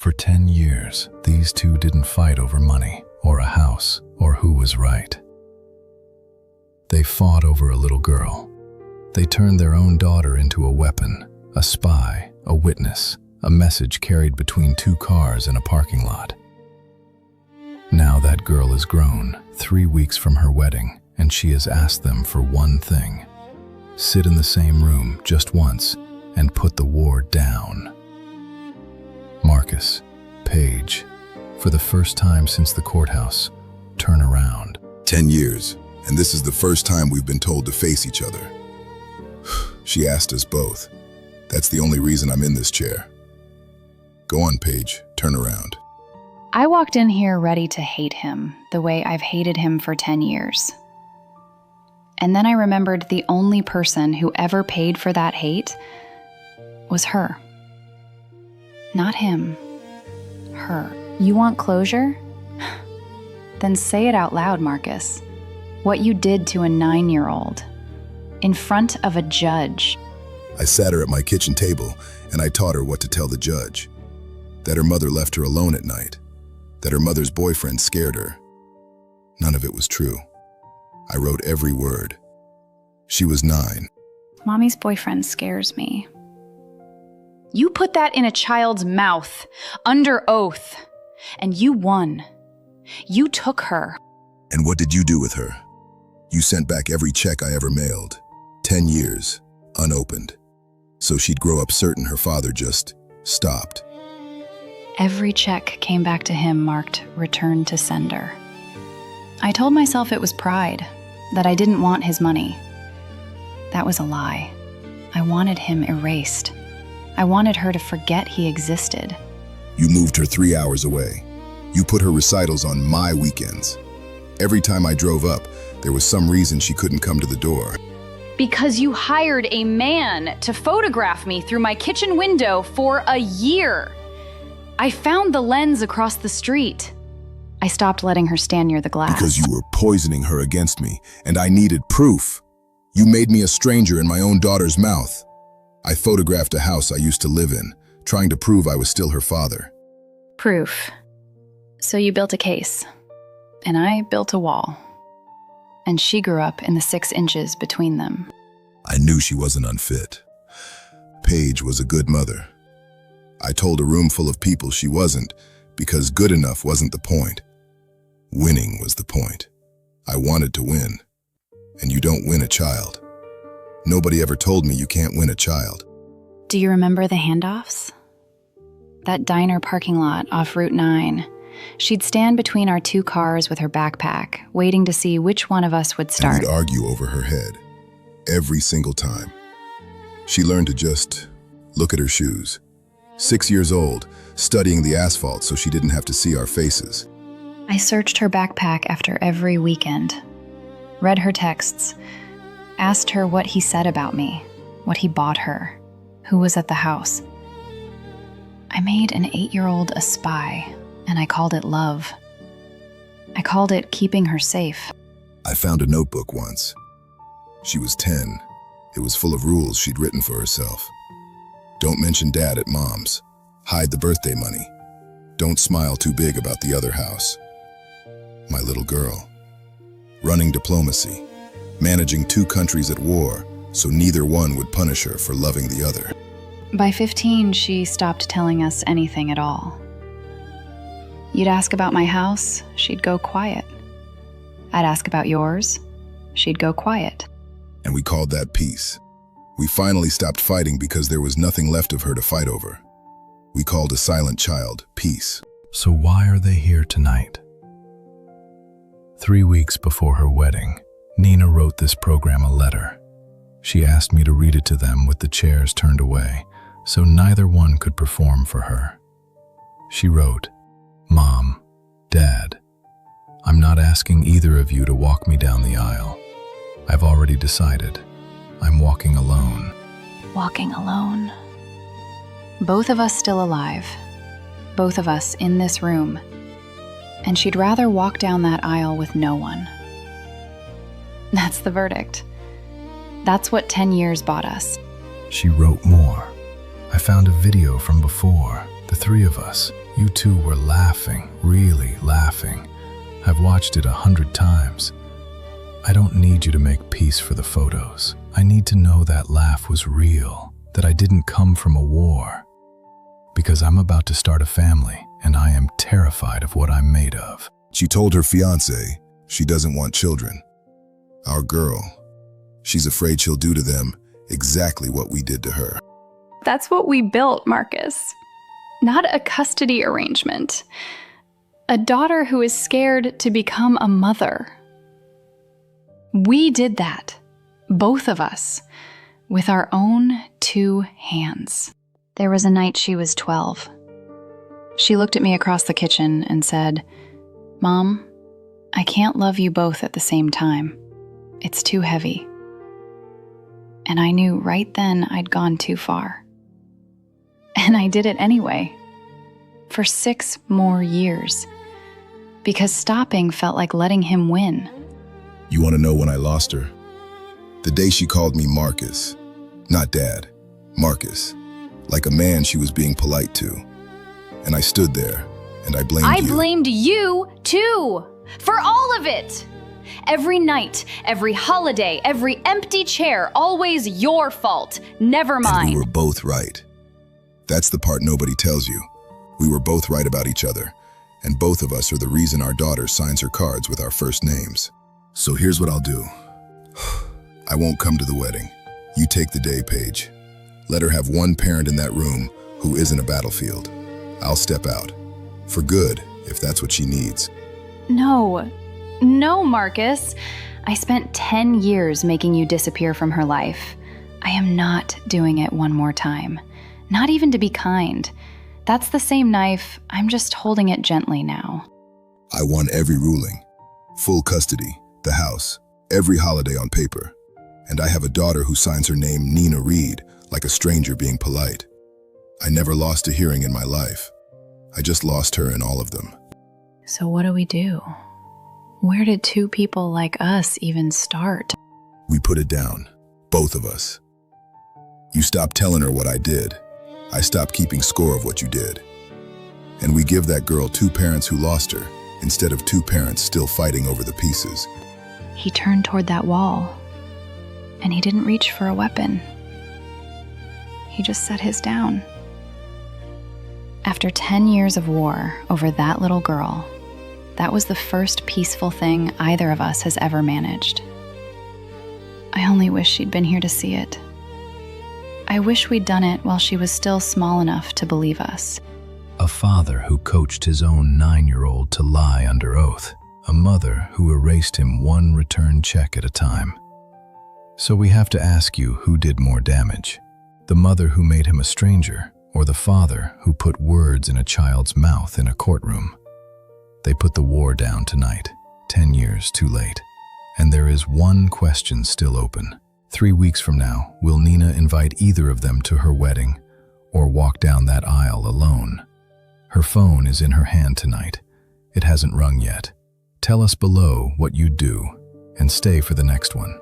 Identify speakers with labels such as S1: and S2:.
S1: For 10 years, these two didn't fight over money, or a house, or who was right. They fought over a little girl. They turned their own daughter into a weapon, a spy, a witness, a message carried between two cars in a parking lot. Now that girl is grown, 3 weeks from her wedding, and she has asked them for one thing: sit in the same room just once and put the war down. Marcus, Paige, for the first time since the courthouse, turn around.
S2: 10 years, and this is the first time we've been told to face each other. She asked us both. That's the only reason I'm in this chair. Go on, Paige, turn around.
S3: I walked in here ready to hate him the way I've hated him for 10 years. And then I remembered the only person who ever paid for that hate was her. Not him. Her. You want closure? Then say it out loud, Marcus. What you did to a 9-year-old. In front of a judge.
S2: I sat her at my kitchen table, and I taught her what to tell the judge. That her mother left her alone at night. That her mother's boyfriend scared her. None of it was true. I wrote every word. She was 9.
S3: Mommy's boyfriend scares me. You put that in a child's mouth, under oath, and you won. You took her.
S2: And what did you do with her? You sent back every check I ever mailed. 10 years, unopened. So she'd grow up certain her father just stopped.
S3: Every check came back to him marked return to sender. I told myself it was pride, that I didn't want his money. That was a lie. I wanted him erased. I wanted her to forget he existed.
S2: You moved her 3 hours away. You put her recitals on my weekends. Every time I drove up, there was some reason she couldn't come to the door.
S3: Because you hired a man to photograph me through my kitchen window for a year. I found the lens across the street. I stopped letting her stand near the glass.
S2: Because you were poisoning her against me, and I needed proof. You made me a stranger in my own daughter's mouth. I photographed a house I used to live in, trying to prove I was still her father.
S3: Proof. So you built a case, and I built a wall. And she grew up in the 6 inches between them.
S2: I knew she wasn't unfit. Paige was a good mother. I told a room full of people she wasn't, because good enough wasn't the point. Winning was the point. I wanted to win. And you don't win a child. Nobody ever told me you can't win a child.
S3: Do you remember the handoffs? That diner parking lot off Route 9. She'd stand between our 2 cars with her backpack, waiting to see which one of us would start.
S2: And we'd argue over her head. Every single time. She learned to just look at her shoes. 6 years old, studying the asphalt so she didn't have to see our faces.
S3: I searched her backpack after every weekend, read her texts, asked her what he said about me, what he bought her, who was at the house. I made an 8-year-old a spy, and I called it love. I called it keeping her safe.
S2: I found a notebook once. She was 10. It was full of rules she'd written for herself. Don't mention Dad at Mom's. Hide the birthday money. Don't smile too big about the other house. My little girl. Running diplomacy. Managing 2 countries at war, so neither one would punish her for loving the other.
S3: By 15, she stopped telling us anything at all. You'd ask about my house, she'd go quiet. I'd ask about yours, she'd go quiet.
S2: And we called that peace. We finally stopped fighting because there was nothing left of her to fight over. We called a silent child peace.
S1: So why are they here tonight? 3 weeks before her wedding, Nina wrote this program a letter. She asked me to read it to them with the chairs turned away, so neither one could perform for her. She wrote, "Mom, Dad, I'm not asking either of you to walk me down the aisle. I've already decided. I'm walking alone."
S3: Walking alone. Both of us still alive. Both of us in this room. And she'd rather walk down that aisle with no one. That's the verdict. That's what 10 years bought us.
S1: She wrote more. I found a video from before, the 3 of us, You two were laughing, really laughing. I've watched it 100 times. I don't need you to make peace for the photos. I need to know that laugh was real, that I didn't come from a war. Because I'm about to start a family, and I am terrified of what I'm made of.
S2: She told her fiancé she doesn't want children. Our girl, she's afraid she'll do to them exactly what we did to her.
S3: That's what we built, Marcus. Not a custody arrangement. A daughter who is scared to become a mother. We did that, both of us, with our own 2 hands. There was a night she was 12. She looked at me across the kitchen and said, "Mom, I can't love you both at the same time. It's too heavy." And I knew right then I'd gone too far. And I did it anyway, for 6 more years, because stopping felt like letting him win.
S2: You want to know when I lost her? The day she called me Marcus. Not Dad, Marcus. Like a man she was being polite to. And I stood there, and I blamed you.
S3: I blamed you, too, for all of it. Every night, every holiday, every empty chair, always your fault, never mine.
S2: And we were both right. That's the part nobody tells you. We were both right about each other, and both of us are the reason our daughter signs her cards with our first names. So here's what I'll do. I won't come to the wedding. You take the day, Paige. Let her have one parent in that room who isn't a battlefield. I'll step out. For good, if that's what she needs.
S3: No, Marcus. I spent 10 years making you disappear from her life. I am not doing it one more time. Not even to be kind. That's the same knife, I'm just holding it gently now.
S2: I won every ruling. Full custody, the house, every holiday on paper. And I have a daughter who signs her name Nina Reed, like a stranger being polite. I never lost a hearing in my life. I just lost her in all of them.
S3: So what do we do? Where did 2 people like us even start?
S2: We put it down, both of us. You stopped telling her what I did. I stopped keeping score of what you did. And we give that girl 2 parents who lost her, instead of 2 parents still fighting over the pieces.
S3: He turned toward that wall, and he didn't reach for a weapon. He just set his down. After 10 years of war over that little girl, that was the first peaceful thing either of us has ever managed. I only wish she'd been here to see it. I wish we'd done it while she was still small enough to believe us.
S1: A father who coached his own 9-year-old to lie under oath. A mother who erased him 1 return check at a time. So we have to ask you, who did more damage? The mother who made him a stranger, or the father who put words in a child's mouth in a courtroom? They put the war down tonight, 10 years too late. And there is one question still open. 3 weeks from now, will Nina invite either of them to her wedding, or walk down that aisle alone? Her phone is in her hand tonight. It hasn't rung yet. Tell us below what you'd do, and stay for the next one.